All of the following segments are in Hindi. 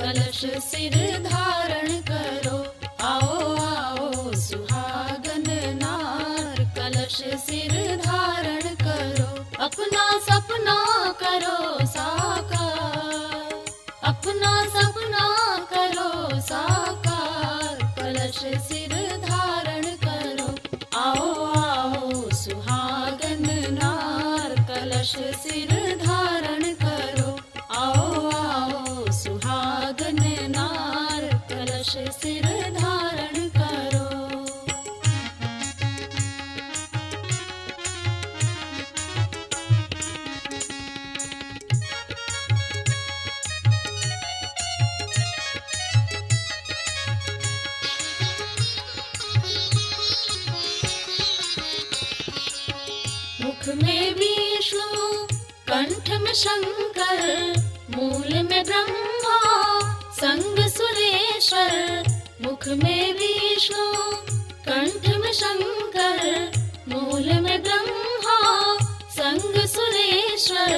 कलश सिर धारण करो। आओ आओ सुहागन नार, कलश सिर धारण करो। अपना सपना करो साकार, अपना सपना करो साकार, कलश सिर धारण करो। आओ आओ सुहागन नार, कलश सिर धारण करो। आओ आओ सुहागन नार, कलश सिर धारण करो। मुख में विष्णु, कंठ में शंकर, मूल में ब्रह्मा, संग सुरेश्वर। मुख में विष्णु, कंठ में शंकर, मूल में ब्रह्मा, संग सुरेश्वर।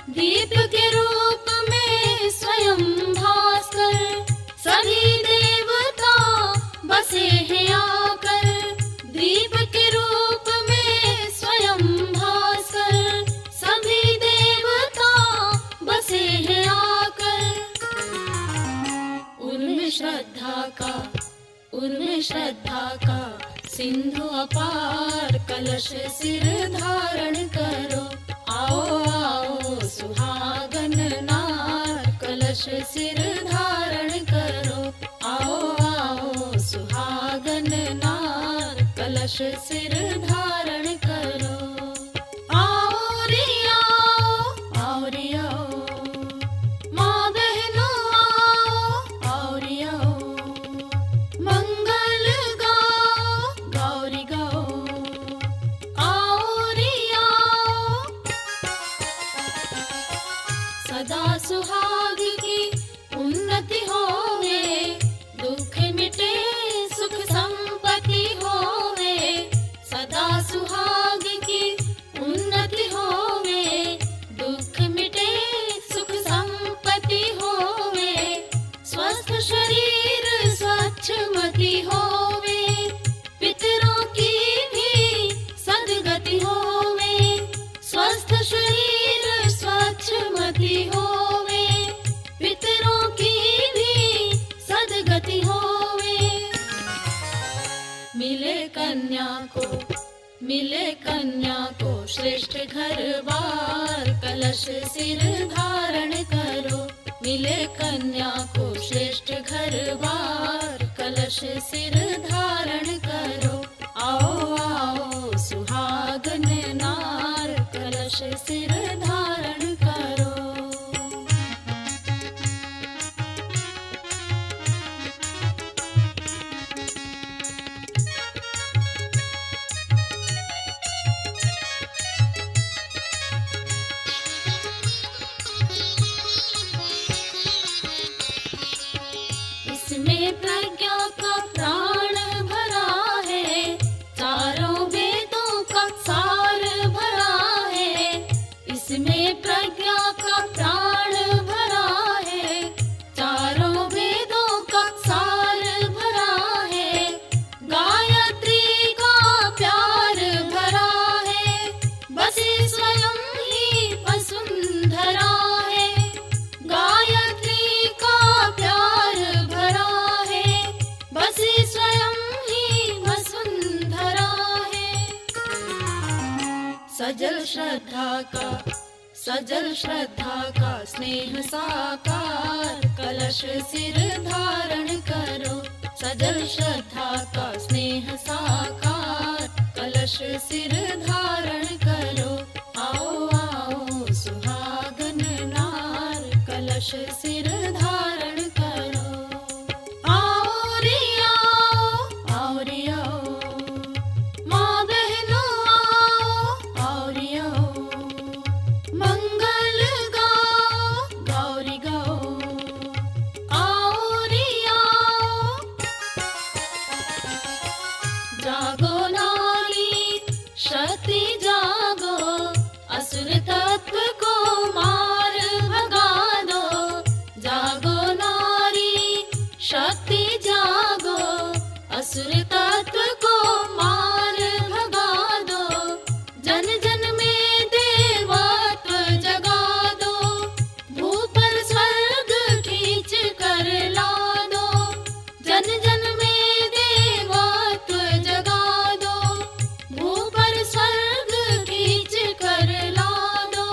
दीप के रूप में स्वयं भास्कर, सभी देवता बसे हैं आकर। दीप के रूप में स्वयं भास्कर, सभी देवता बसे हैं आकर। उनमें श्रद्धा का सिंधु अपार, कलश सिर धारण करो। आओ आओ सुहागन नार, कलश सिर धारण करो। आओ आओ सुहागन नार, कलश सिर धारण करो। आओ रे आओ रे आओ, माँ बहनों आओ रे आओ। मंगल गाओ गौरी गाओ, आओ रे आओ। सदा सुहाग की उन्नति होवे, दुख मिटे सुख संपत्ति होवे। सदा सुहाग की उन्नति होवे, दुख मिटे सुख संपत्ति होवे। स्वस्थ शरीर स्वच्छ मति होवे, पितरों की भी सद्गति होवे। स्वस्थ शरीर स्वच्छ मति होवे, पितरों की भी सद्गति होवे। मिले कन्या को श्रेष्ठ घर बार, कलश सिर धारण करो। मिले कन्या को श्रेष्ठ घर बार, कलश सिर धारण करो। आओ आओ सुहागन नार, कलश सिर धारण करो। इसमें प्रज्ञा का प्राण भरा है, चारों वेदों का सार भरा है। इसमें प्रज्ञा का प्राण भरा है, चारों वेदों का सार भरा है। गायत्री का प्यार भरा है, बसे स्वयं ही वसुंधरा है। गायत्री का प्यार भरा है, बसे स्वयं ही वसुंधरा है। सजल श्रद्धा का स्नेह साकार, कलश सिर धारण करो। सजल श्रद्धा का स्नेह साकार, कलश सिर धारण करो। आओ आओ सुहागन नार, कलश सिर धारण करो। आओ रे आओ रे आओ। माँ बहनों आओ रे आओ। मंगल गाओ गौरी गाओ, आओ रे आओ। जागो नारी शक्ति जागो, असुर तत्व को मार भगा दो। जागो शक्ति जागो, असुर तत्व को मार भगा दो, जन जन में देवत्व जगा दो, भू पर स्वर्ग खींच कर ला दो, जन जन में देवत्व जगा दो, भू पर स्वर्ग खींच कर ला दो।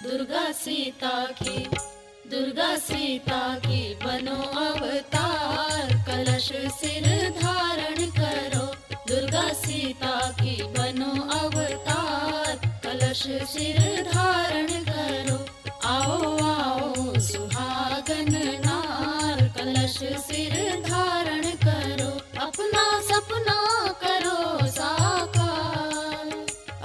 दुर्गा सीता की बनो अवतार, कलश सिर धारण करो, दुर्गा सीता की बनो अवतार, कलश सिर धारण करो। आओ आओ सुहागन नार, कलश सिर धारण करो, अपना सपना करो साकार,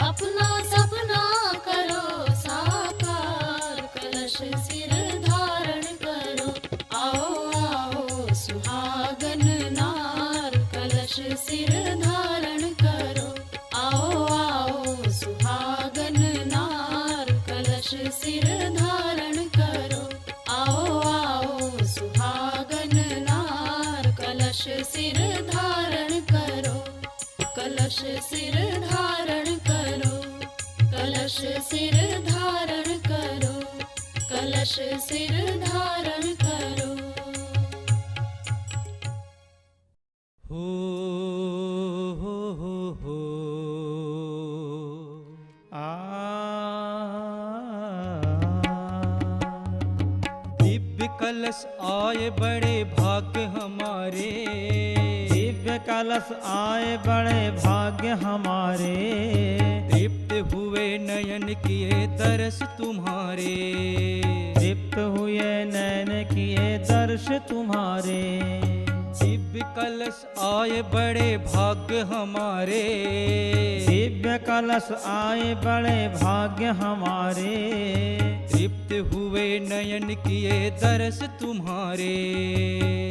अपना सपना करो साकार, कलश सिर धारण करो। आओ आओ सुहागन नार, कलश सिर धारण करो, आओ आओ सुहागन नार, कलश सिर धारण करो, आओ आओ सुहागन नार, कलश सिर धारण करो, कलश सिर धारण करो, कलश सिर धारण करो, कलश सिर धारण करो। हो दिव्य कलश आए बड़े भाग्य हमारे, दिव्य कलश आए बड़े भाग्य हमारे, तृप्त हुए नयन किए दर्श तुम्हारे, तृप्त हुए नैन किए दर्श तुम्हारे। दिव्य कलश आए बड़े भाग्य हमारे, दिव्य कलश आए बड़े भाग्य हमारे, तृप्त हुए नयन किए दर्श तुम्हारे,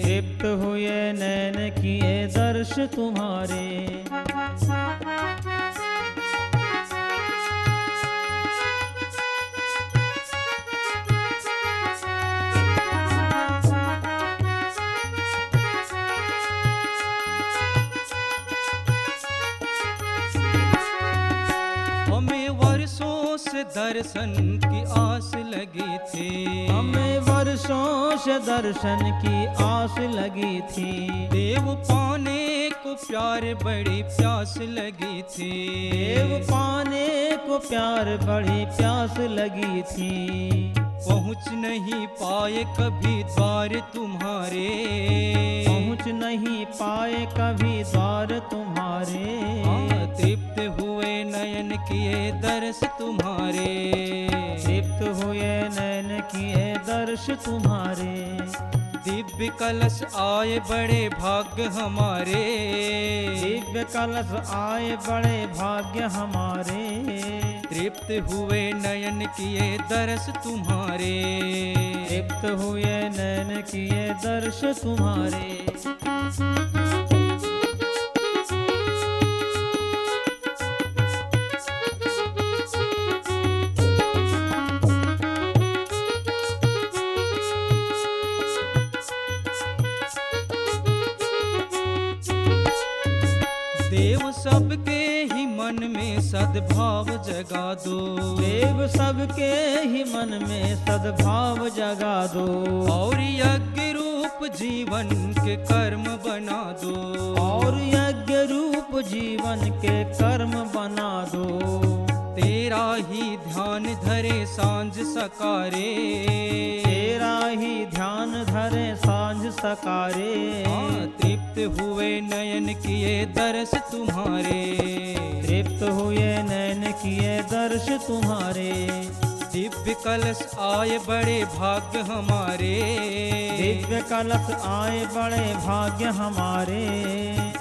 तृप्त हुए नैन किए दर्श तुम्हारे। हमें वर्षों से दर्शन की आस लगी थी, हमें वर्षों से दर्शन की आस लगी थी, देव पाने को प्यार बड़ी प्यास लगी थी, देव पाने को प्यार बड़ी प्यास लगी थी। पहुँच नहीं पाए कभी द्वार तुम्हारे, पहुँच नहीं पाए कभी द्वार तुम्हारे, तृप्त हुए नयन किए दर्श तुम्हारे, तृप्त हुए नैन किए दर्श तुम्हारे। दिव्य कलश आए बड़े भाग्य हमारे, दिव्य कलश आए बड़े भाग्य हमारे, तृप्त हुए नयन किए दर्श तुम्हारे, तृप्त हुए नैन किए दर्श तुम्हारे। देव सबके ही मन में सद्भाव जगा दो, देव सबके ही मन में सद्भाव जगा दो, और यज्ञ रूप जीवन के कर्म बना दो, और यज्ञ रूप जीवन के कर्म बना दो। तेरा ही ध्यान धरे सांझ सकारे, तेरा ही ध्यान धरे सांझ सकारे, तृप्त हुए नयन किए दर्श तुम्हारे, तृप्त हुए नैन किए दर्श तुम्हारे। दिव्य कलश आए बड़े भाग्य हमारे, दिव्य कलश आए बड़े भाग्य हमारे,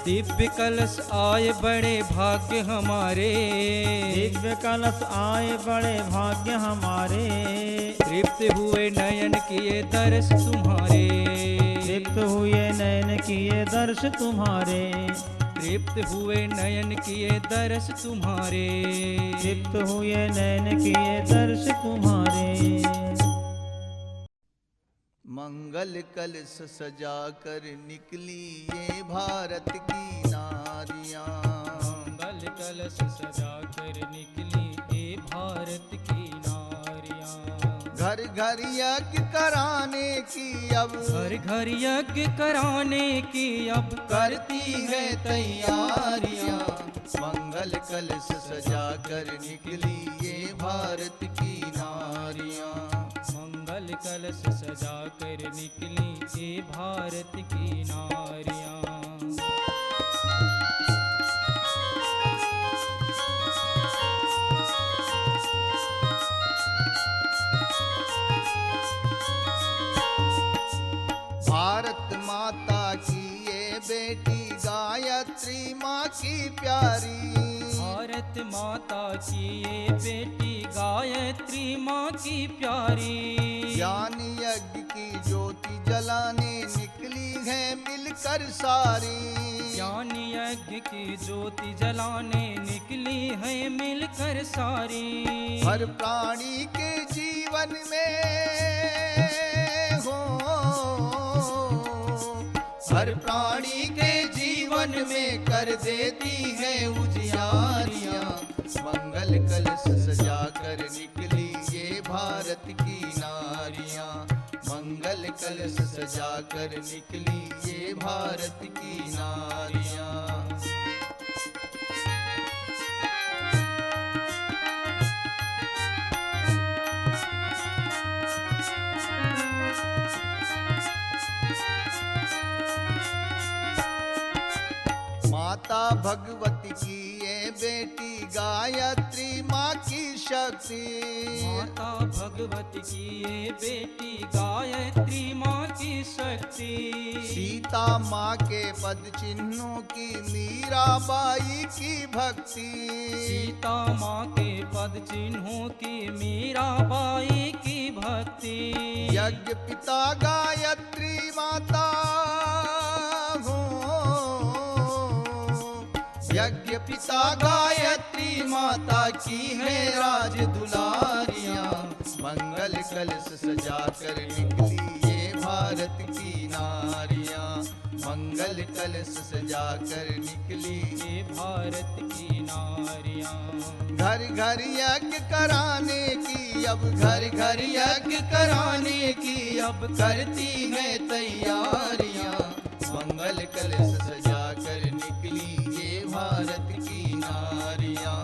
दिव्य कलश आए बड़े भाग्य हमारे, दिव्य कलश आए बड़े भाग्य हमारे, तृप्त हुए नयन किए दर्श तुम्हारे, तृप्त हुए नैन किए दर्श तुम्हारे, तृप्त हुए नयन किए दर्श तुम्हारे, तृप्त हुए नैन किए दर्श तुम्हारे। मंगल कलश सजा कर निकली ये भारत की नारियां। मंगल कलश सजा कर निकली ये भारत की नारियां। घर घर यज्ञ कराने की अब, घर घर यज्ञ कराने की अब करती है तैयारियां। मंगल कलश सजा कर निकली ये भारत की नारियां। मंगल कलश सजा कर निकली ये भारत की नारियां। भारत माता की ये बेटी गायत्री माँ की प्यारी। भारत माता की ये बेटी गायत्री माँ की प्यारी। ज्ञान यज्ञ की ज्योति जलाने निकली है मिलकर सारी। ज्ञान यज्ञ की ज्योति जलाने निकली है मिलकर सारी। हर प्राणी के जीवन में हो, हर प्राणी के जीवन में कर देती है उजियारियां। मंगल कलश सजा कर निकली ये भारत की नारियां। मंगल कलश सजा कर निकली ये भारत की नारियां। माता भगवती की ये बेटी गायत्री माँ की शक्ति। माता भगवती की ये बेटी गायत्री माँ की शक्ति। सीता माँ के पद चिन्हों की मीराबाई की भक्ति। सीता माँ के पद चिन्हों की मीराबाई की भक्ति। यज्ञ पिता गायत्री माता हो, यज्ञ पिता गायत्री माता की है राज दुलारियां। मंगल कलश सजा कर निकली ये भारत की नारियां। मंगल कलश सजा कर निकली ये भारत की नारियां। घर घर यज्ञ कराने की अब, घर घर यज्ञ कराने की अब करती है तैयारियां। मंगल कलश सजा कर निकली ये भारत की नारियां।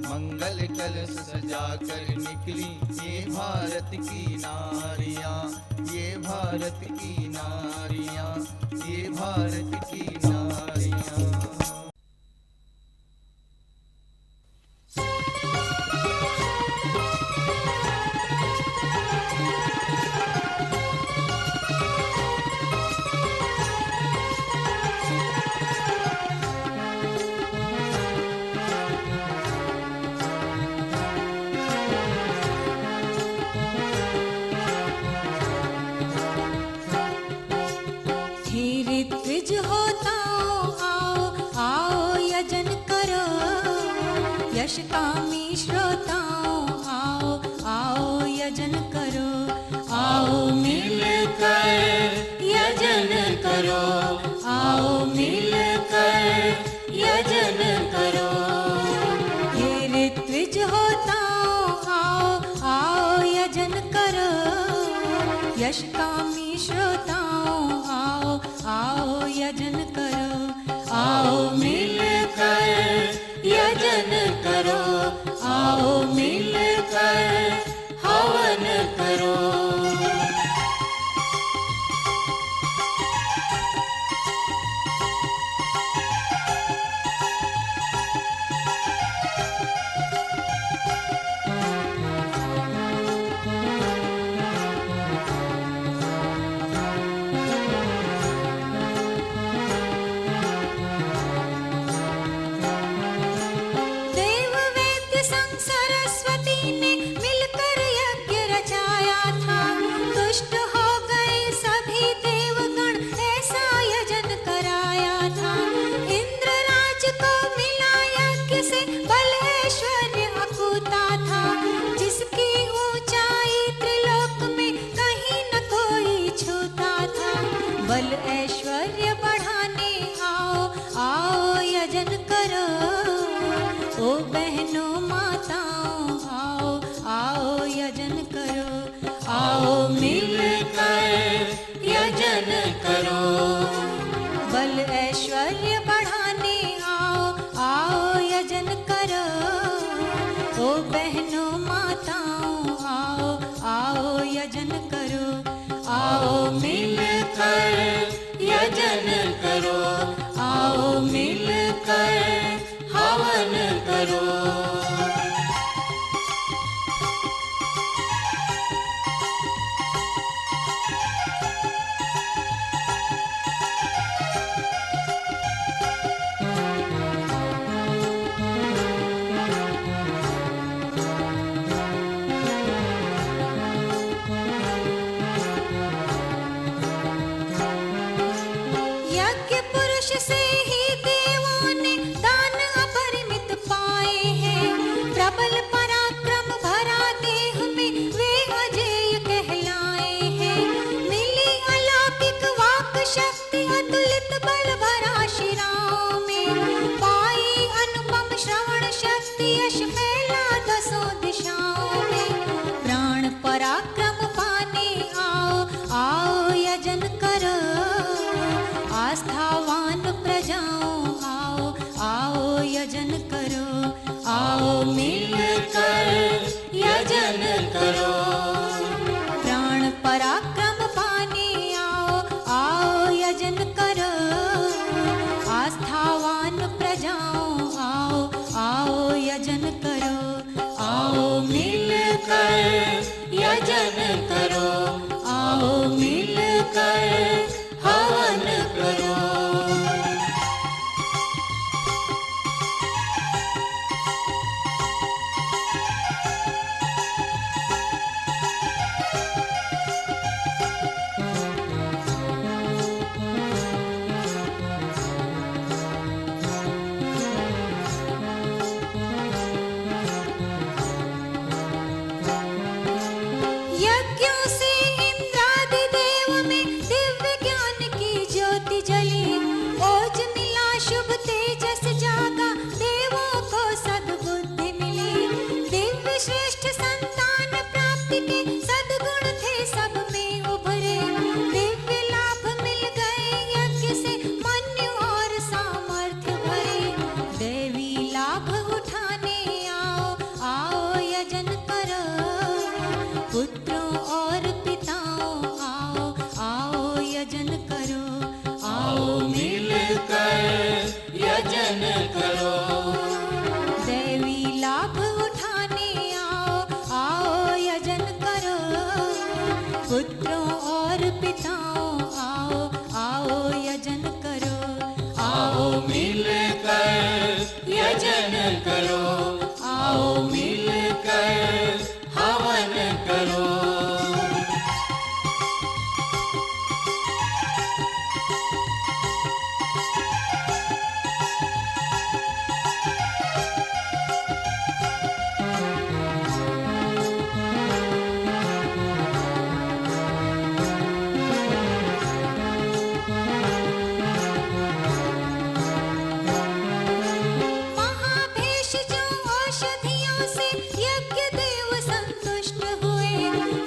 मंगल कलश सजा कर निकली ये भारत की नारियां। ये भारत की नारियां, ये भारत की नारियां। ऋत्विज होताओ आओ आओ यजन करो। यश कामी श्रोताओ आओ आओ यजन करो। आओ मिलकर यजन करो। आओ मिलकर यजन करो। हे ऋत्विज होताओ आओ आओ यजन करो। यश कामी श्रोताओ आओ आओ यजन करो। आओ मिलकर यजन करो। आओ मिलकर हवन करो। देव वेद संग सरस्वती ने मिल ऐश्वर्य बढ़ाने आओ, आओ यजन करो। ओ बहनों माताओं आओ, आओ यजन करो। आओ मिलकर यजन करो। बल ऐश्वर्य बढ़ाने आओ, आओ यजन करो। ओ बहनों माताओं आओ, आओ यजन करो। आओ मिलकर यजन करो। आओ मिलकर हवन करो। यज्ञ पुरुष से ही देवों ने दान अपरिमित पाए हैं। प्रबल पराक्रम भरा देह में वे अजेय कहलाए हैं। मिली अलौकिक वाक शक्ति अतुलित बल भरा शिराओं में। पाई अनुपम श्रवण शक्ति यश फैला दसों दिशाओं में। प्राण पराक्रम पाने आओ, आओ यजन करो। आस्थावान प्रजाओं आओ, आओ यजन करो। आओ मिलकर यजन करो। प्राण पराक्रम पाने आओ, आओ यजन करो। आस्थावान प्रजाओं आओ, आओ यजन करो। आओ मिलकर यजन करो। आओ मिलकर हवन करो। यज्ञों से इंद्रादि देव में दिव्य ज्ञान की ज्योति जली। ओज मिला शुभ तेजस जागा, देवों को सद्बुद्धि मिली। दिव्य श्रेष्ठ संतान प्राप्ति के सद्गुण थे सब में उभरे। दिव्य लाभ मिल गए यज्ञ से मन्यु और सामर्थ्य भरे। देवी लाभ उठाने आओ, आओ यजन करो। पुत्रों और पिताओं आओ, आओ यजन करो। आओ मिलकर यजन करो। देवी लाभ उठाने आओ, आओ यजन करो। पुत्रों और पिताओं आओ, आओ यजन करो। आओ मिलकर यजन करो। आओ मिलकर हवन करो। महाभेश जो औषधियों से यज्ञ देव संतुष्ट हुए।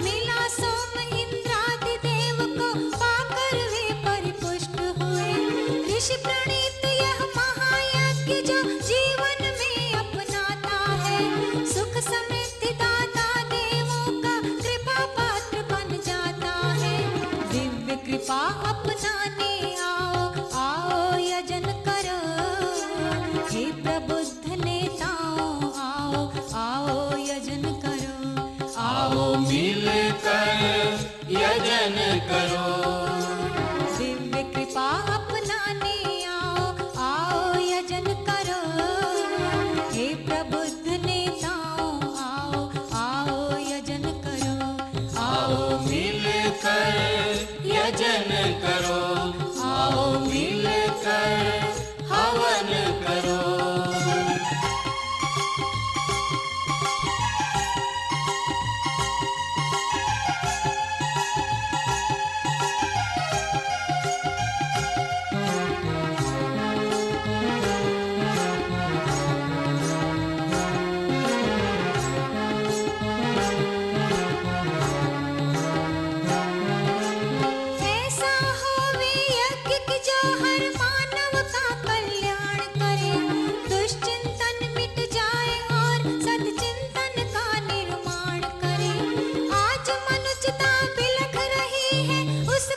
मिला सोम इंद्रादि देव को पाकर वे परिपुष्ट हुए। ऋषि प्रणीत यह महायज्ञ जो जीवन में अपनाता है। सुख समृद्धि दाता देवों का कृपा पात्र बन जाता है। दिव्य कृपा अपनाने आओ, आओ यजन करो। हे प्रबुद्ध नेताओं आओ, आओ यजन करो। आओ मिलकर यजन करो। दिव्य कृपा अपनाने आओ, आओ यजन करो। हे प्रबुद्ध नेताओं आओ, आओ यजन करो। आओ मिलकर यजन करो। आओ मिलकर हवन करो।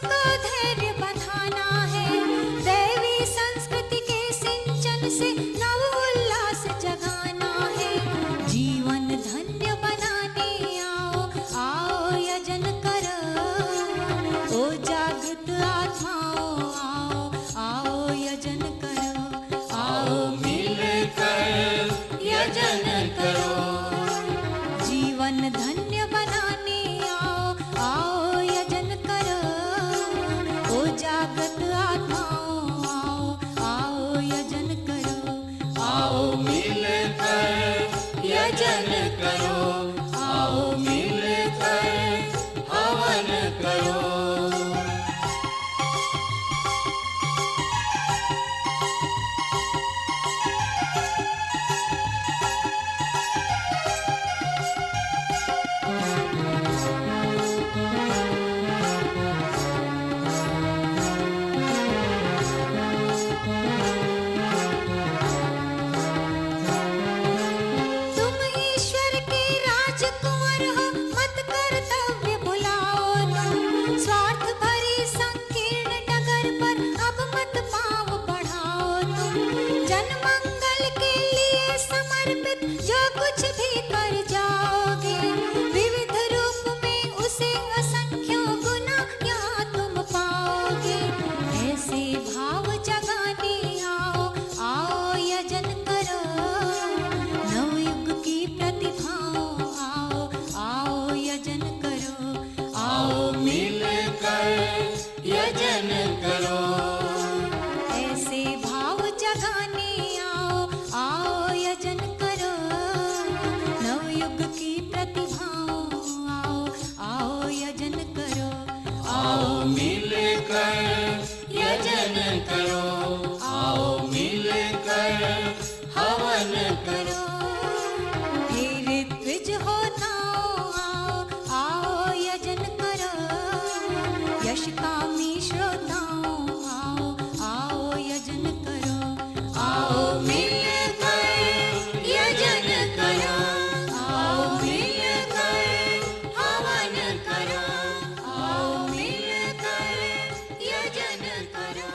सबको धैर्य बंधाना है। दैवी संस्कृति के सिंचन से नव उल्लास जगाना है। जीवन धन्य बनाने आओ, आओ यजन करो। ओ जागृत आत्माओं आओ, आओ यजन करो। आओ मिलकर यजन करो। जीवन धन्य बनाने आओ, आओ यजन करो। ओ जागृत आत्माओं आओ, आओ यजन करो। आओ मिलकर यजन करो। आओ मिलकर हवन करो। तुम ईश्वर के राजकुंवर हो, मत कर्तव्य भुलाओ तुम। स्वार्थ भरी संकीर्ण डगर पर अब मत पाँव बढ़ाओ तुम। जन मंगल के लिए समर्पित जो कुछ भी कर जाओगे, विविध रूप में उसे असंख्यों गुना यहाँ तुम पाओगे। ऐसे भाव जगाने आओ, आओ यजन करो। नवयुग की प्रतिभाओं आओ, आओ यजन करो। आओ मिलकर यजन करो। ऐसे भाव जगाने आओ, आओ यजन करो। नवयुग की प्रतिभाओं आओ, आओ यजन करो। आओ मिलकर यजन करो। आओ मिलकर हवन करो। हे ऋत्विज होताओं आओ, आओ यजन करो। यश कामी श्रोताओं आओ, आओ यजन करो। आओ मिलकर यजन करो। आओ मिलकर हवन करो। आओ मिलकर यजन करो।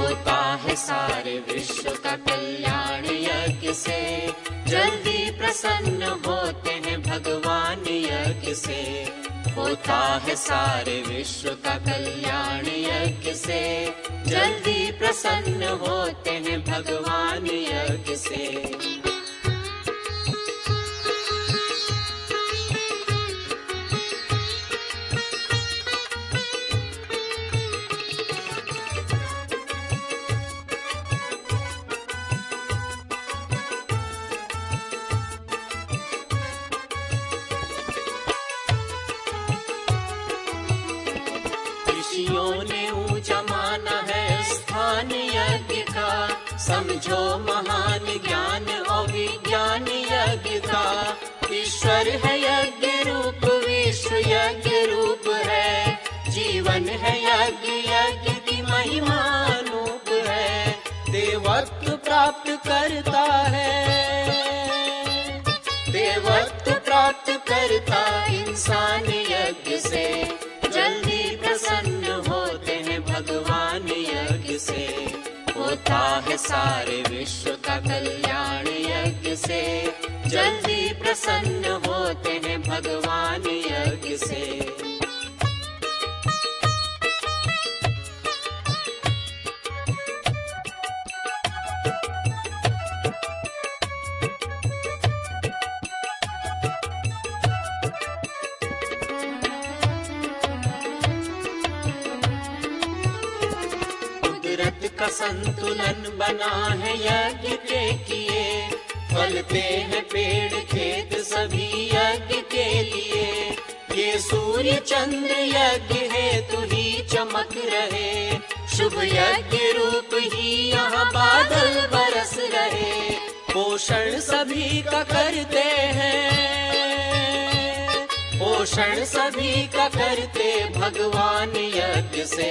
होता है सारे विश्व का कल्याण यज्ञ से। जल्दी प्रसन्न होते हैं भगवान यज्ञ से। होता है सारे विश्व का कल्याण यज्ञ से। जल्दी प्रसन्न होते हैं भगवान यज्ञ से। ऋषियों ने ऊंचा माना है स्थान यज्ञ का। समझो महान ज्ञान और विज्ञान यज्ञ का। ईश्वर है यज्ञ रूप, विश्व यज्ञ रूप है। जीवन है यज्ञ, यज्ञ की महिमा अनूप है। देवत्व प्राप्त करता है, देवत्व प्राप्त करता इंसान यज्ञ से। जल्दी प्रसन्न होते हैं भगवान यज्ञ से। होता है सारे विश्व का कल्याण यज्ञ से। जल्दी प्रसन्न होते हैं भगवान यज्ञ से। का संतुलन बना है यज्ञ के किए। फलते हैं पेड़ खेत सभी यज्ञ के लिए। ये सूर्य चंद्र यज्ञ है तू ही चमक रहे। शुभ यज्ञ रूप ही यहाँ बादल बरस रहे। पोषण सभी का करते हैं, पोषण सभी का करते भगवान यज्ञ से।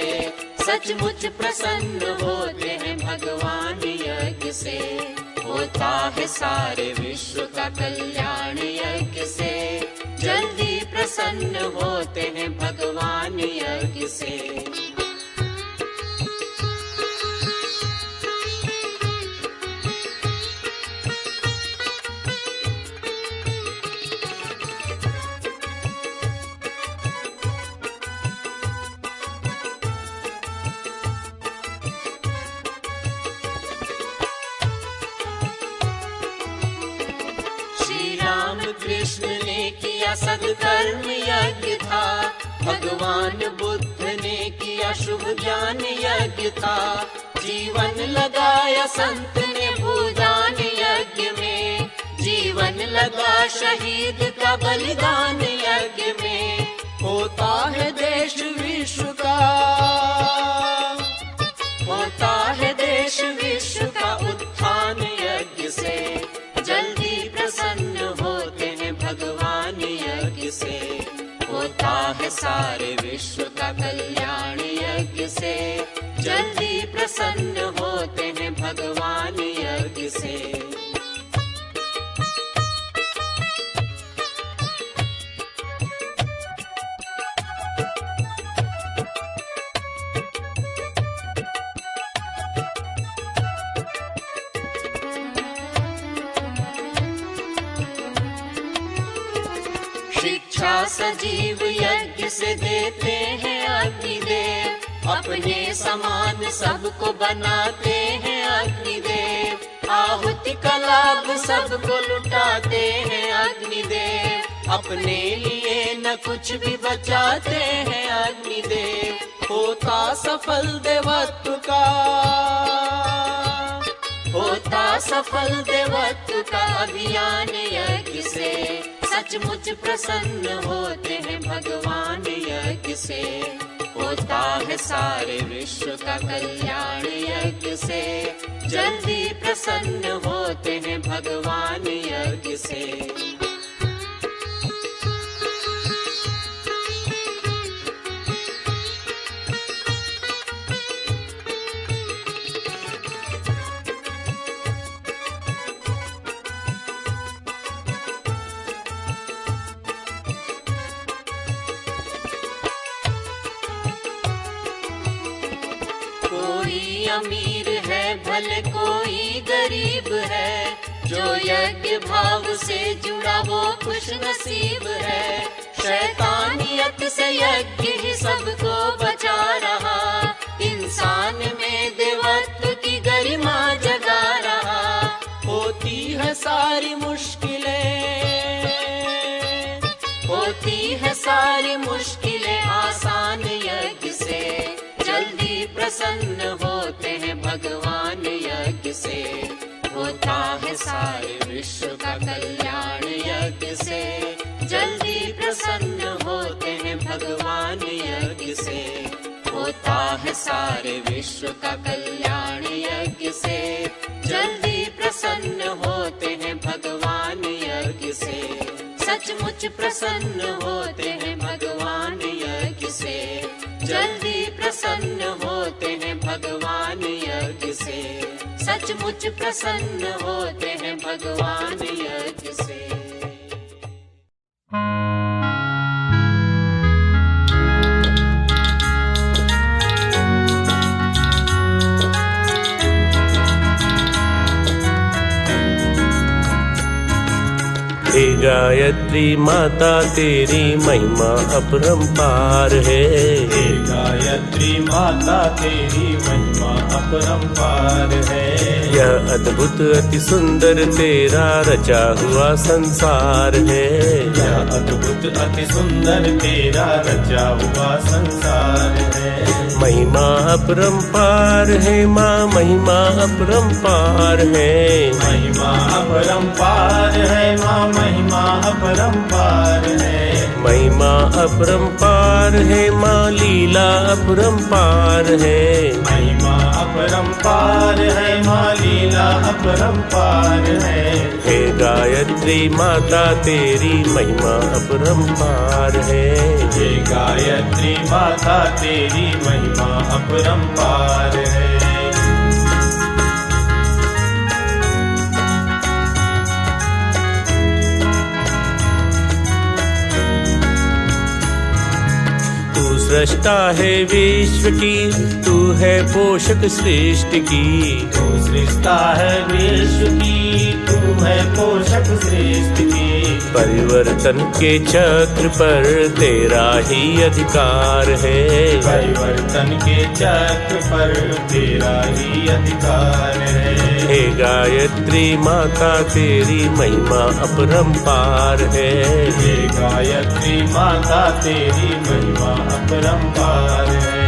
सचमुच प्रसन्न होते हैं भगवान यज्ञ से। होता है सारे विश्व का कल्याण यज्ञ से। जल्दी प्रसन्न होते हैं भगवान यज्ञ से। कृष्ण ने किया सत्कर्म यज्ञ था। भगवान बुद्ध ने किया शुभ ज्ञान यज्ञ था। जीवन लगाया संत ने भूदान यज्ञ में। जीवन लगा शहीद का बलिदान यज्ञ में। होता है देश विश्व का, होता है देश विश्व का उत्थान यज्ञ से। जल्दी प्रसन्न होते हैं भगवान यज्ञ से। होता है सारे विश्व का कल्याण यज्ञ से। जल्दी प्रसन्न होते हैं भगवान यज्ञ से। शिक्षा सजीव यज्ञ से देते हैं अग्निदेव। अपने समान सबको बनाते हैं अग्निदेव। आहुति का लाभ सबको लुटाते हैं अग्निदेव। अपने लिए न कुछ भी बचाते हैं अग्निदेव। होता सफल देवत्व का, होता सफल देवत्व का अभियान यज्ञ से। सचमुच प्रसन्न होते हैं भगवान यज्ञ से। होता है सारे विश्व का कल्याण यज्ञ से। जल्दी प्रसन्न होते हैं भगवान यज्ञ से। कोई अमीर है भले कोई गरीब है। जो यज्ञ भाव से जुड़ा वो खुश नसीब है। शैतानियत से यज्ञ ही सबको बचा रहा। इंसान में देवत्व की गरिमा जगा रहा। होती है सारी मुश्किलें, होती है सारी मुश्किलें आसान यज्ञ से। जल्दी प्रसन्न होते हैं भगवान यज्ञ से। होता है सारे विश्व का कल्याण यज्ञ से। जल्दी प्रसन्न होते हैं भगवान यज्ञ से। होता है सारे विश्व का कल्याण यज्ञ से। जल्दी प्रसन्न होते हैं भगवान यज्ञ से। सचमुच प्रसन्न होते हैं भगवान यज्ञ से। जल्दी प्रसन्न होते हैं भगवान यज्ञ से। सचमुच प्रसन्न होते हैं भगवान यज्ञ से। हे गायत्री माता तेरी महिमा अपरंपार है। हे गायत्री माता तेरी महिमा अपरंपार है। यह अद्भुत अति सुंदर तेरा रचा हुआ संसार है। यह अद्भुत अति सुंदर तेरा रचा हुआ संसार है। महिमा अपरंपार है माँ, महिमा अपरंपार है। महिमा अपरंपार है माँ, महिमा अपरंपार है। महिमा अपरंपार है माँ, लीला अपरंपार है। महिमा अपरंपार है माँ, लीला अपरंपार है। हे गायत्री माता तेरी महिमा अपरंपार है। हे गायत्री माता तेरी महिमा अपरंपार है। सृष्टा है विश्व की, तू है पोषक सृष्टि की। तू सृष्टा है विश्व की, तू है पोषक सृष्टि की। परिवर्तन के चक्र पर तेरा ही अधिकार है। परिवर्तन के चक्र पर तेरा ही अधिकार है। हे गायत्री माता तेरी महिमा अपरंपार है। हे गायत्री माता तेरी महिमा अपरंपार है।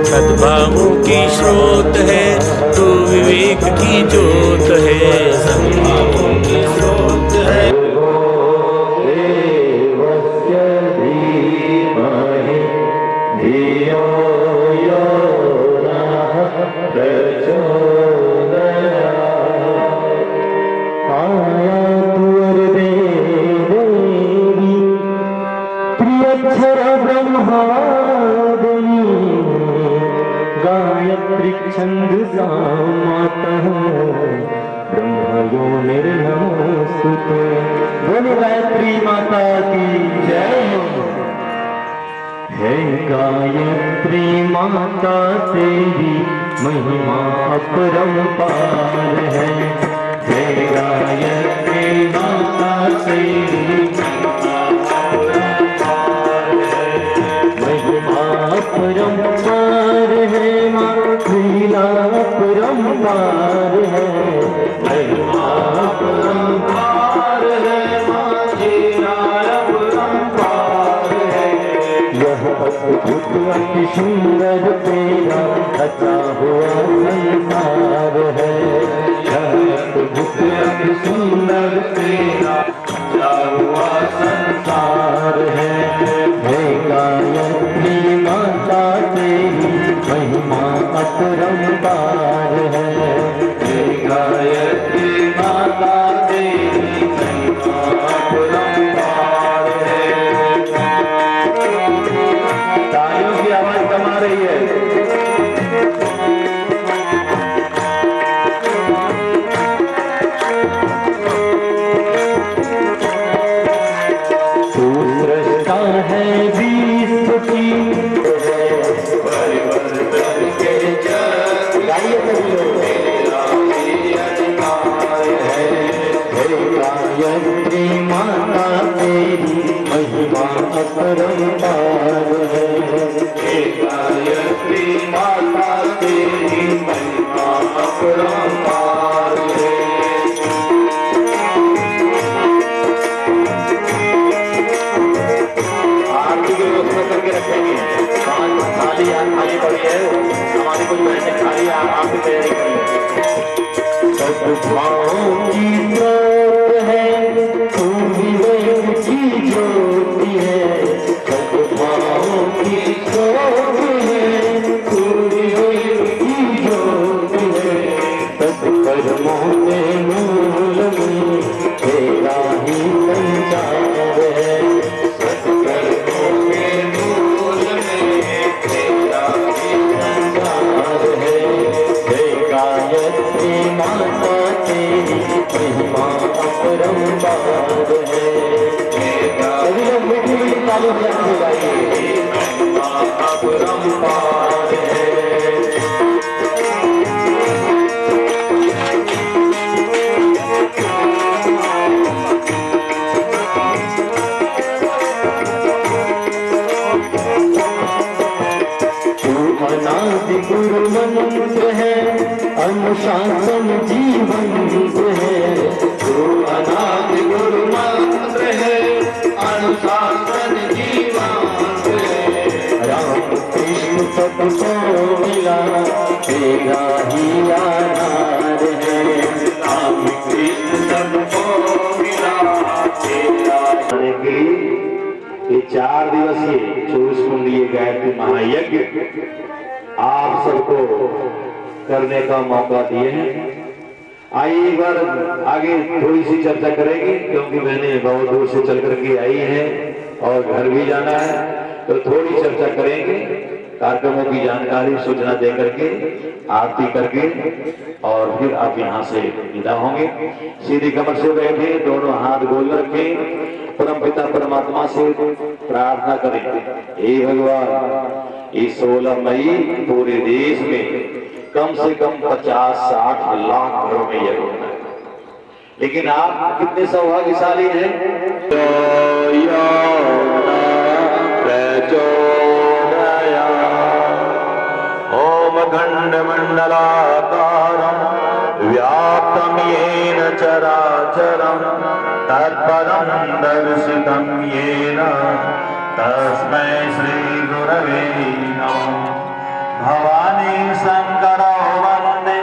सद्भावों की स्रोत है, तू विवेक की ज्योत है। सद्भावों की स्रोत है। गायत्री छंद माता ब्रह्मयो निर्नमोस्तुते। बोलो गायत्री माता की जय। है गायत्री माता तेरी महिमा अपरंपार है। है गायत्री माता तेरी महिमा अपरंपार है। लीला अपरंपार है। महिमा अपरंपार है माँ, लीला अपरंपार है। यह अद्भुत अति सुंदर तेरा रचा हुआ संसार है। यह अद्भुत अति सुंदर तेरा रचा हुआ संसार है। हे गायत्री माता तेरी महिमा अपरंपार है। हे गायत्री माता तेरी महिमा अपरंपार है। तालियों की आवाज कम आ रही है। तू सृष्टा है विश्व की, गायत्री माता तेरी महिमा अपरंपार है। हे गायत्री माता तेरी महिमा अपरंपार है। आरती की व्यवस्था करके रखेंगे। खाली खाली पड़ी है, हमारी कुछ बैठने खाली आप तैयारी करेंगे। सद्भावों की स्रोत है, तू विवेक की ज्योति है। सद्भावों की स्रोत है, तू विवेक की ज्योति है। सत्कर्मों के मूल में तेरा ही संचार है। सत्कर्मों के मूल में तेरा ही संचार है। हे गायत्री माता तेरी महिमा अपरंपार है। सभी लोग मीठी मीठी ताली बजाते गाइए। महिमा अपरंपार है। सबको मिला तेरा ही आधार है। राम कृष्ण सबको मिला तेरा। ये 4 दिवसीय 24 कुंडलीय गायत्री महायज्ञ आप सबको करने का मौका दिए हैं। आइए एक बार आगे थोड़ी सी चर्चा करेंगे, क्योंकि मैंने बहुत दूर से चल करके आई है और घर भी जाना है, तो थोड़ी चर्चा करेंगे, कार्यक्रमों की जानकारी सूचना दे करके आरती करके और फिर आप यहाँ से विदा होंगे। सीधी कमर से बैठे, दोनों हाथ गोल रखे, परम पिता परमात्मा से प्रार्थना करें, हे भगवान इस 16 मई पूरे देश में कम से कम 50-60 लाख घरों में यज्ञ होना है, लेकिन आप कितने सौभाग्यशाली हैं। ओम खंड मंडलाकारं व्याप्तं येन चराचरं तत्पदं दर्शितं येन तस्मै श्री गुरवे नमः। भवानी शंकरौ वन्दे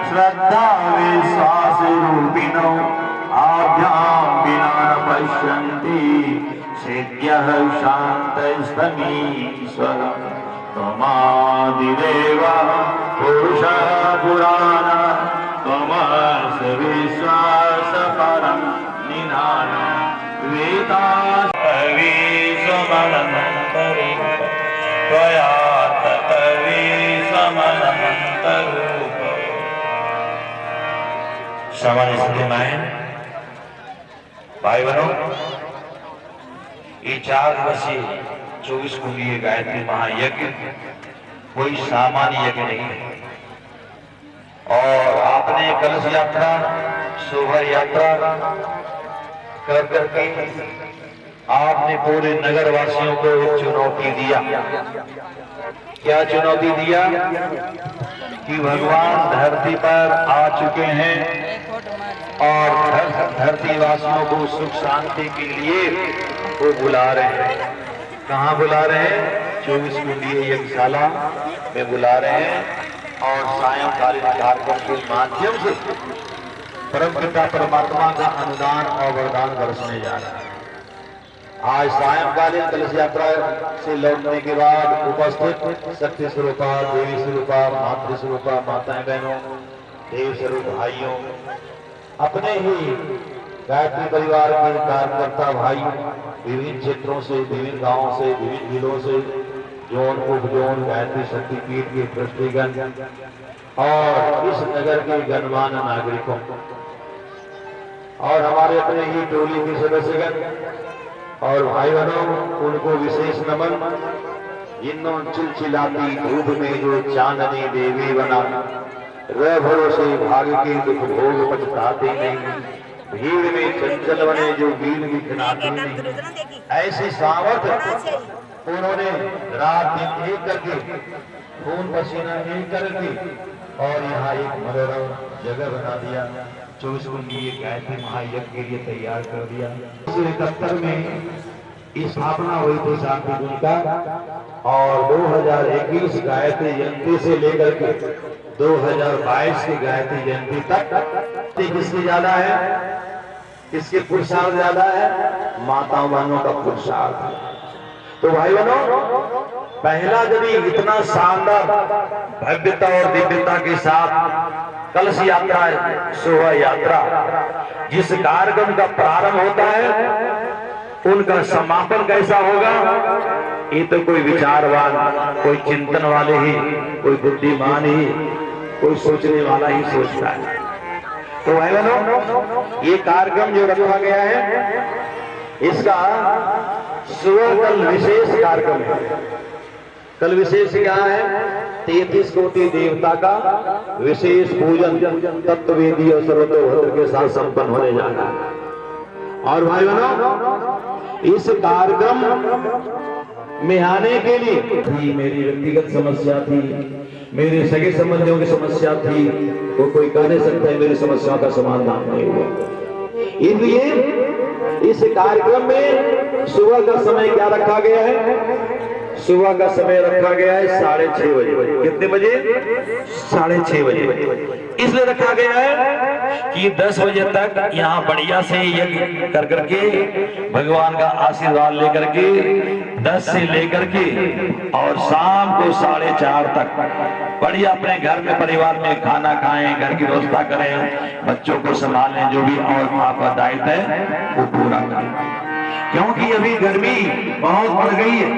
श्रद्धा विश्वास रूपिणौ आभ्यां विना न पश्यन्ति सिद्ध्यः शान्तस्तमीश्वरः। त्वमादिदेव पुरुषः पुराणः त्वमस्य विश्वासपरं निधानम् वेदासमनन्तरि त्वया तत्कविसमनन्तरूप। सामान्य स्थिति में भाई बहनों, ये 4 दिवसीय 24 कुंडलीय गायत्री महायज्ञ कोई सामान्य यज्ञ नहीं है। और आपने कलश यात्रा, शोभा यात्रा कर करके आपने पूरे नगर वासियों को एक चुनौती दिया। क्या चुनौती दिया कि भगवान धरती पर आ चुके हैं और धरती वासियों को सुख शांति के लिए वो बुला रहे हैं। कहाँ बुला रहे हैं? 24 कुंडलीय यज्ञशाला में बुला रहे हैं। और सायंकालीन कार्यक्रम के माध्यम से परम पिता परमात्मा का अनुदान और वरदान बरसने जा रहा है। आज सायंकालीन कलश यात्रा से लौटने के बाद उपस्थित शक्ति स्वरूपा, देवी स्वरूपा, मातृ स्वरूपा माताएं बहनों, देव स्वरूप भाइयों, अपने ही गायत्री परिवार के कार्यकर्ता भाई विभिन्न क्षेत्रों से, विभिन्न गांवों से, विभिन्न जिलों से, जोन उपजोन गायत्री शक्तिपीठ के ट्रस्टीगण और इस नगर के गणमान्य नागरिकों और हमारे अपने ही टोली के सदस्यगण और भाई बहनों, उनको विशेष नमन। जिन्होंने चिलचिलाती धूप में जो चांदनी देवी बना, रह भरोसे भाग्य के दुख भोग पछताते नहीं, भीड़ में चंचल बने जो वीर विखनाते नहीं। ऐसी सामर्थ उन्होंने रात दिन एक करके, खून पसीना एक करके और यहाँ एक मनोरम जगह बना दिया। 24 कुंडलीय गायत्री महायज्ञ के लिए तैयार कर दिया। 1971 में स्थापना हुई थी शांति कुंज का और 2021 गायत्री जयंती से लेकर के 2022 की गायत्री जयंती तक किसकी ज्यादा है? किसके पुरुषार्थ ज्यादा है? माताओं बहनों का पुरुषार्थ। तो भाई बहनों, पहला जब इतना शानदार भव्यता और दिव्यता के साथ कलश यात्रा, शोभा यात्रा, जिस कार्यक्रम का प्रारंभ होता है उनका समापन कैसा होगा, ये तो कोई विचारवान, कोई चिंतन वाले ही, कोई बुद्धिमान ही, कोई सोचने वाला ही सोचता है। तो भाई बहनों, ये कार्यक्रम जो रखा गया है इसका सुबह कल विशेष कार्यक्रम है। कल विशेष क्या है? 33 कोटि देवता का विशेष पूजन तत्ववेदी और सर्वतोभद्र के साथ संपन्न होने जा रहा है। और भाई बहनों, इस कार्यक्रम में आने के लिए मेरी व्यक्तिगत समस्या थी, मेरे सगे संबंधियों की समस्या थी, वो कोई कह नहीं सकता है मेरी समस्या का समाधान नहीं हुआ। इसलिए इस कार्यक्रम में सुबह का समय क्या रखा गया है? सुबह का समय रखा गया है 6:30 बजे। कितने बजे? 6:30 बजे। इसलिए रखा गया है कि 10 बजे तक यहाँ बढ़िया से यज्ञ कर करके भगवान का आशीर्वाद लेकर के 10 से लेकर के और शाम को 4:30 तक बढ़िया अपने घर में परिवार में खाना खाएं, घर की व्यवस्था करें, बच्चों को संभालें, जो भी और आपका दायित्व है वो पूरा करें। क्योंकि अभी गर्मी बहुत बढ़ गई है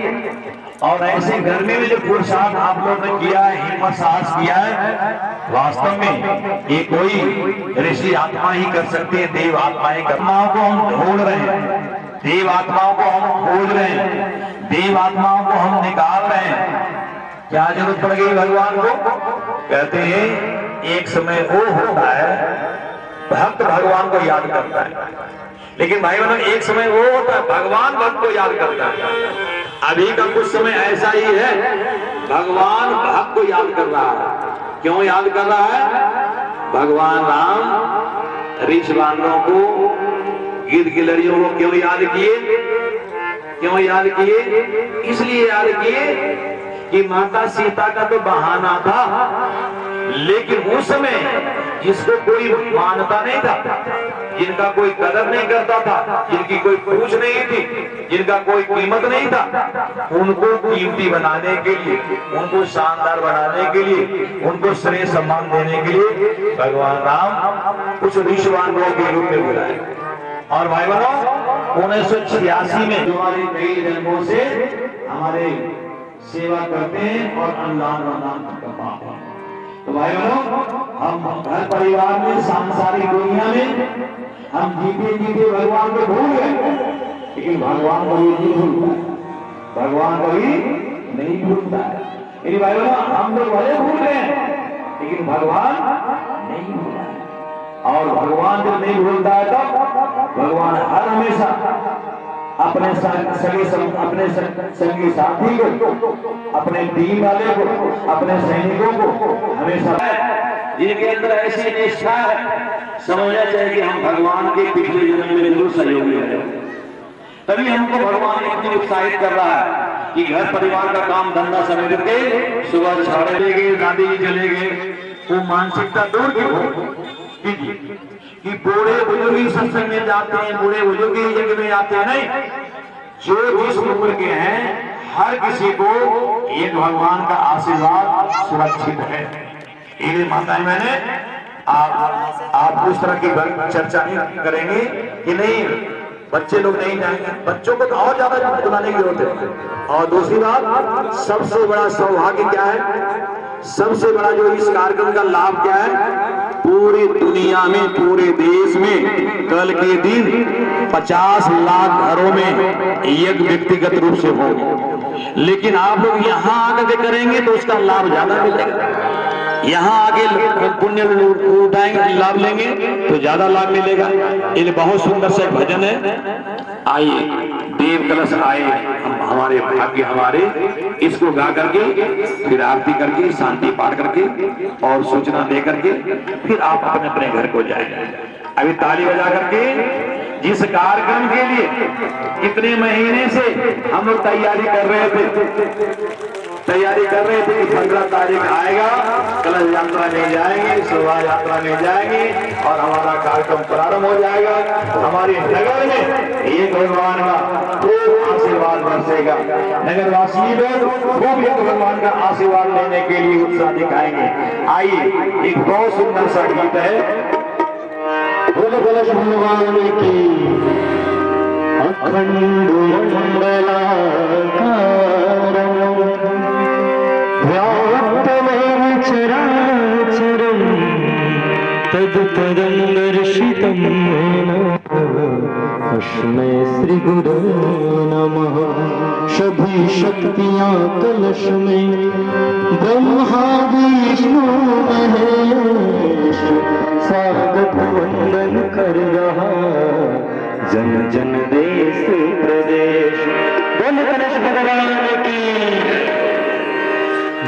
और ऐसे गर्मी में जो पुरुषार्थ आप लोगों ने किया है, हिम्मत साहस किया है, वास्तव में ये कोई ऋषि आत्मा ही कर सकते हैं, देव आत्मा ही कर। आत्माओं को हम ढूंढ रहे हैं, देव आत्माओं को हम खोज रहे हैं, देव आत्माओं को हम निकाल रहे हैं। क्या जरूरत पड़ गई भगवान को? कहते हैं एक समय वो होता है भक्त भगवान को याद करता है, लेकिन भाई बहनों एक समय वो होता है भगवान भक्त को याद करता है। अभी का कुछ समय ऐसा ही है, भगवान भक्त को याद कर रहा है। क्यों याद कर रहा है? भगवान राम ऋषि वानरों को, गिद्ध गिलहरियों को क्यों याद किए? क्यों याद किए? इसलिए याद किए कि माता सीता का तो बहाना था, लेकिन उस समय जिसको कोई मानता नहीं था, जिनका कोई कदर नहीं करता था, जिनकी कोई पूछ नहीं थी, जिनका कोई कीमत नहीं था, उनको कीमती बनाने के लिए, उनको शानदार बनाने के लिए, उनको श्रेय सम्मान देने के लिए भगवान राम कुछ ऋषिवानों के रूप में बुलाए। और भाई बहनों 1986 में हमारे कई जन्मों से हमारे सेवा करते हैं और अनुदान का पाप। तो भाई बहनों हम घर परिवार में, सांसारिक दुनिया में हम जीते जीते भगवान को भूल गए, लेकिन भगवान कभी नहीं भूलता है, भगवान कभी नहीं भूलता है। भाई बहनों हम लोग भले भूल गए लेकिन भगवान नहीं भूला है। और भगवान जब नहीं भूलता है तो भगवान हर हमेशा अपने अपने संगी साथी को, अपने टीम वाले को, अपने सैनिकों को हमेशा, जिनके अंदर ऐसी निष्ठा है, समझना चाहिए कि हम भगवान के पिछले जन्म में जरूर सहयोगी हैं। तभी हमको भगवान इतनी उत्साहित कर रहा है कि घर परिवार का काम धंधा समेट के सुबह 6 बजे गए, दादी जी चले गए। वो मानसिकता दूर कि बूढ़े बुजुर्ग ही सत्संग में जाते हैं, बूढ़े बुजुर्ग ही यज्ञ में जाते हैं, नहीं। जो जिस उम्र के हैं हर किसी को एक भगवान का आशीर्वाद सुरक्षित है। इसलिए माताएं मैंने आप उस तरह की चर्चा नहीं करेंगे कि नहीं बच्चे लोग नहीं जाएंगे, बच्चों को तो और ज्यादा बुलाने की जरूरत है। और दूसरी बात, सबसे बड़ा सौभाग्य क्या है, सबसे बड़ा जो इस कार्यक्रम का लाभ क्या है, पूरी दुनिया में, पूरे देश में कल के दिन 50 लाख घरों में यज्ञ व्यक्तिगत रूप से होंगे। लेकिन आप लोग यहाँ आकर के करेंगे तो उसका लाभ ज्यादा मिलेगा। यहाँ आगे पुण्य उठाएंगे, लाभ लेंगे तो ज्यादा लाभ मिलेगा। ये बहुत सुंदर से भजन है, आइए देव कलश आए हमारे भाग्य हमारे, इसको गा करके फिर आरती करके शांति पाठ करके और सूचना दे करके फिर आप अपने अपने घर को जाएंगे। अभी ताली बजा करके जिस कार्यक्रम के लिए इतने महीने से हम लोग तैयारी कर रहे थे कि 15 तारीख आएगा, कलश यात्रा में जाएंगे, शोभा यात्रा में जाएंगे और हमारा कार्यक्रम प्रारंभ हो जाएगा। हमारी नगर में एक भगवान का खूब आशीर्वाद बरसेगा। नगरवासी लोग खूब एक भगवान का आशीर्वाद लेने के लिए उत्साह दिखाएंगे। आइए एक बहुत सुंदर सा गीत है, बोलो कलश भगवान की अखंड चराचरं तदुपदर्शितं तस्मै श्री गुरु नमः। सभी शक्तियां कलश में, ब्रह्मा विष्णु महेश स्वागत वंदन कर रहा जन जन देश प्रदेश। बोल कलश भगवान की।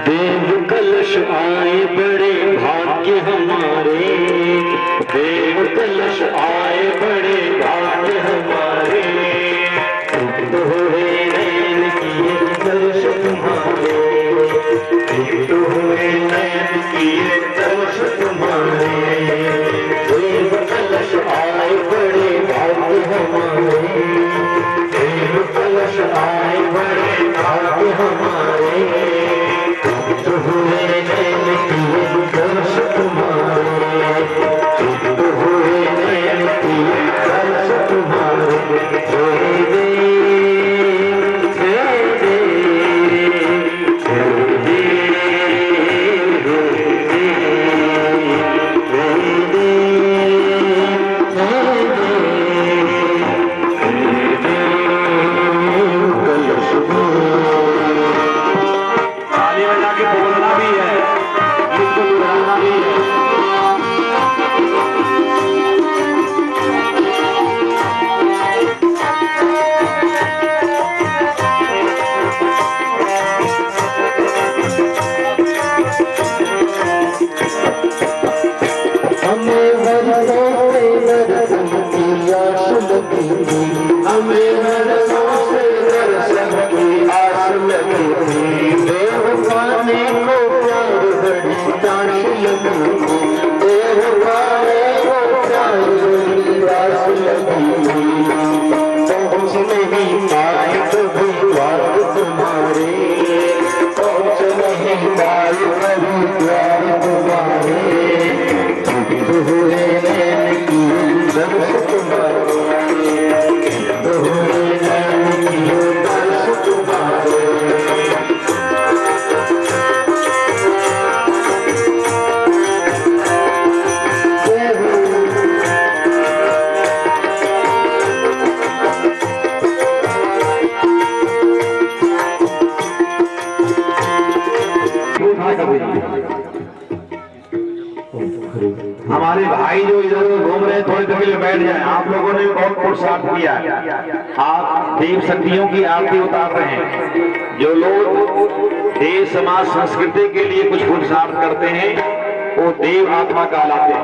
देव कलश आए बड़े भाग्य हमारे, देव कलश आए बड़े भाग्य हमारे। तो हो नैन किए दर्शन हमारे, देव कलश आए बड़े भाग्य हमारे, तृप्त हुए नैन किए दर्श तुम्हारे, तृप्त हुए नैन किए दर्श तुम्हारे, जय देव जय देव जय ताली बजा के बोलना भी है, गीत को दोहराना भी है। हमें वर्षों से दर्शन की आस लगी थी, हमें वर्षों से दर्शन की आस लगी थी, देव पाने को प्यार बड़ी ताश लगी थी, देव पाने को प्यार बड़ी आस लगी थी, पहुँच नहीं पाए कभी द्वार तुम्हारे, पहुँच नहीं पाए कभी द्वार तुम्हारे, हुए नैन की दर्श तुम्हारे, हुए नैन की दर्श तुम्हारे। हमारे भाई जो इधर घूम रहे हैं थोड़ी देर के लिए बैठ जाएं। आप लोगों ने बहुत पुरुषार्थ किया है, आप देव शक्तियों की आरती उतार रहे हैं। जो लोग देव समाज संस्कृति के लिए कुछ पुरुषार्थ करते हैं वो देव आत्मा कहलाते हैं।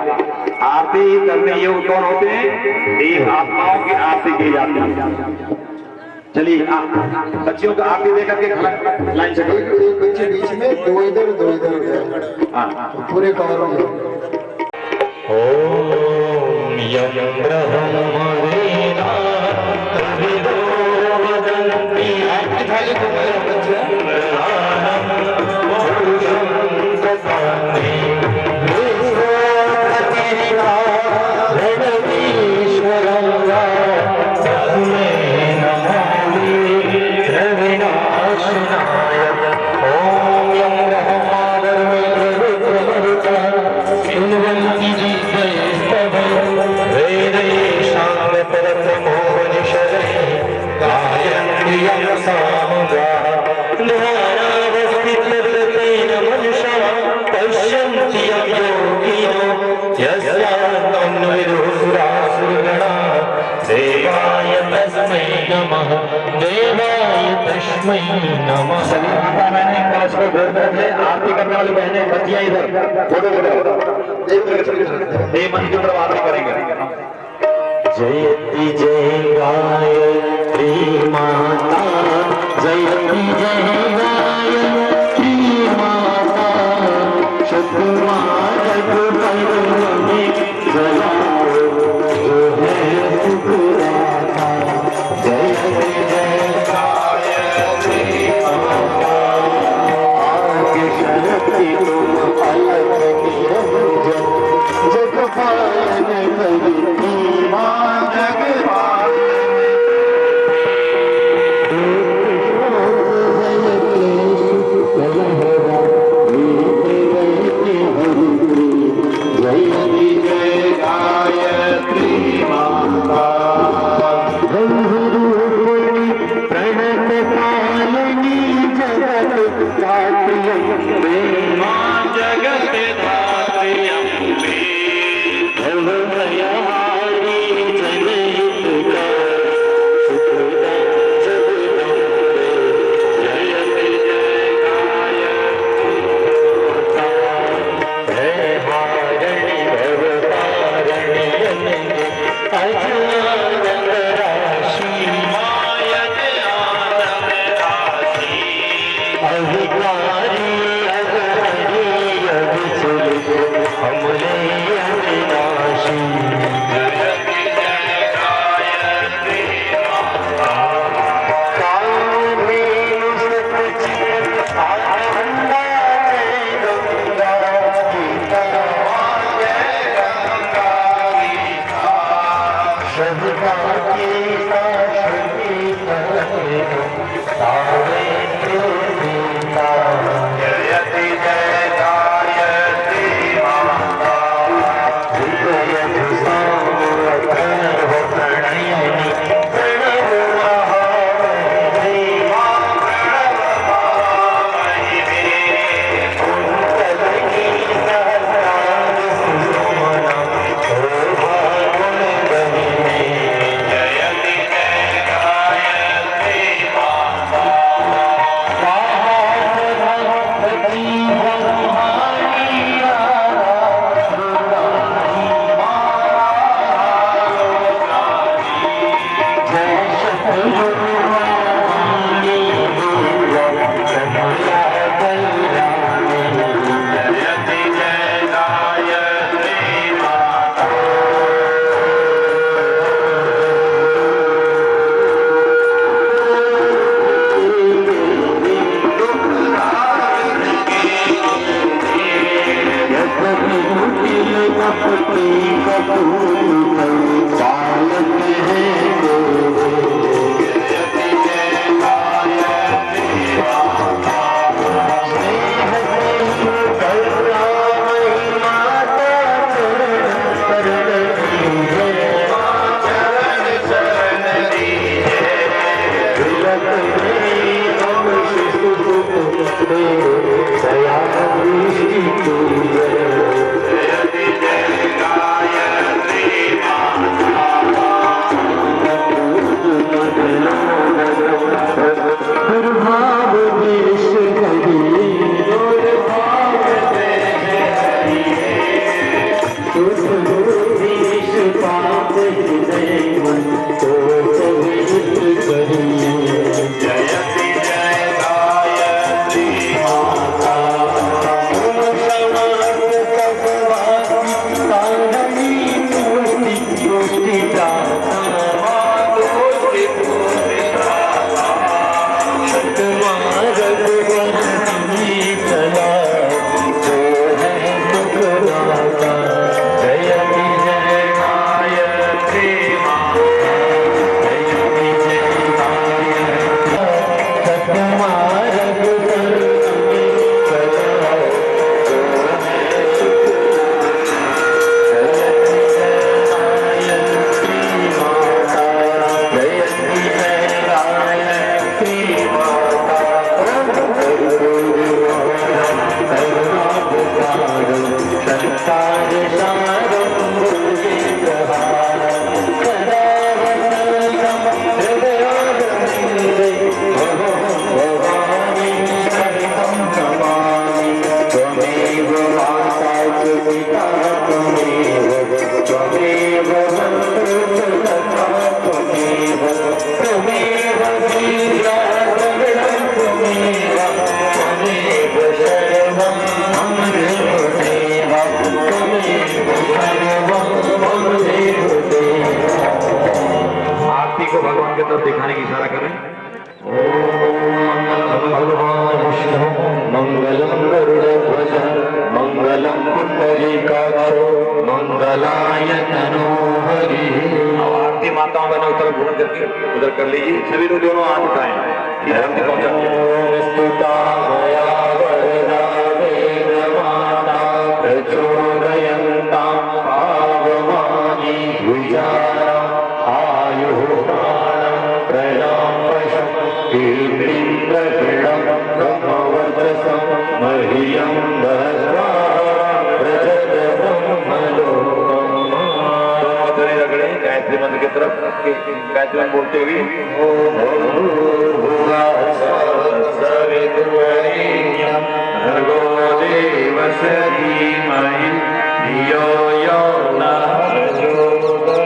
आरती करने योग्य कौन होते हैं? देव आत्माओं की आरती की जाती है। चलिए बच्चियों का आरती देकर के खड़ा लाइन से बच्चे बीच में दो इधर हाँ पूरे कवर होंगे। ओम यम ब्रह्मवेदा तभिदो वदन्ति ब्रह्माणं पुरुषं ददामि विश्वपतिना रणवीश्वरं वा तस्मै नमामि रविनाशनाय। ओम यम ब्रह्मादर्मेन्द्रवृत्ता शृण्वन्ति देवाय तस्मै नमः, देवाय तस्मै नमः। सभी माता बहने कलश को घर बैठे आरती करने वाली बहनें बच्चियां इधर देव मन की तरफ आरती करेंगे। जयति जय गायत्री माता, जयति जय गायत्री माता, शतमार्ग पर में जलाओ जो है सुखदाता। जयति जय गायत्री माता, आगे शक्ति तुम अलग निरंजन, जग पालन करती मां जग पालन।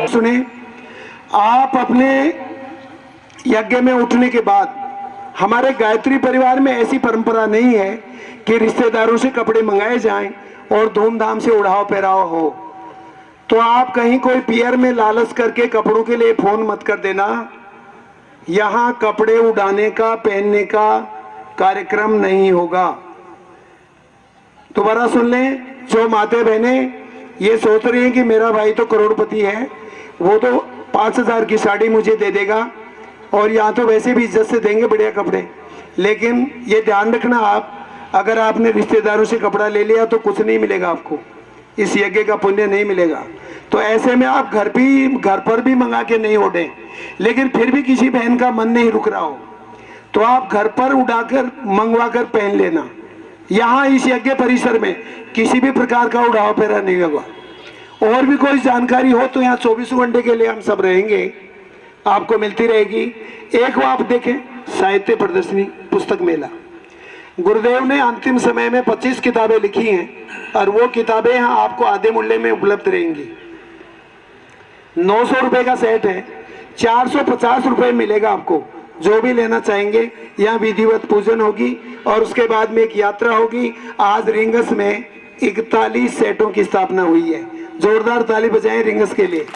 सुने, आप अपने यज्ञ में उठने के बाद, हमारे गायत्री परिवार में ऐसी परंपरा नहीं है कि रिश्तेदारों से कपड़े मंगाए जाएं और धूमधाम से उड़ाव पहराव हो। तो आप कहीं कोई पियर में लालच करके कपड़ों के लिए फोन मत कर देना। यहाँ कपड़े उड़ाने का, पहनने का कार्यक्रम नहीं होगा। दोबारा सुन लें, जो माते बहने ये सोच रही हैं कि मेरा भाई तो करोड़पति है, वो तो 5,000 की साड़ी मुझे दे देगा, और यहाँ तो वैसे भी इज्जत से देंगे बढ़िया कपड़े, लेकिन ये ध्यान रखना आप, अगर आपने रिश्तेदारों से कपड़ा ले लिया तो कुछ नहीं मिलेगा आपको, इस यज्ञ का पुण्य नहीं मिलेगा। तो ऐसे में आप घर पर भी मंगा के नहीं ओढ़े, लेकिन फिर भी किसी बहन का मन नहीं रुक रहा हो तो आप घर पर उड़ाकर मंगवा कर पहन लेना। यहाँ इस यज्ञ परिसर में किसी भी प्रकार का उड़ाव फेरा नहीं होगा। और भी कोई जानकारी हो तो यहाँ 24 घंटे के लिए हम सब रहेंगे, आपको मिलती रहेगी। एक वो आप देखें, साहित्य प्रदर्शनी पुस्तक मेला, गुरुदेव ने अंतिम समय में 25 किताबें लिखी हैं और वो किताबें यहाँ आपको आधे मूल्य में उपलब्ध रहेंगी। 900 रुपए का सेट है, 450 रुपए मिलेगा आपको। जो भी लेना चाहेंगे, यहाँ विधिवत पूजन होगी और उसके बाद में एक यात्रा होगी। आज रिंगस में 41 सेटों की स्थापना हुई है। जोरदार ताली बजाएं रिंगस के लिए।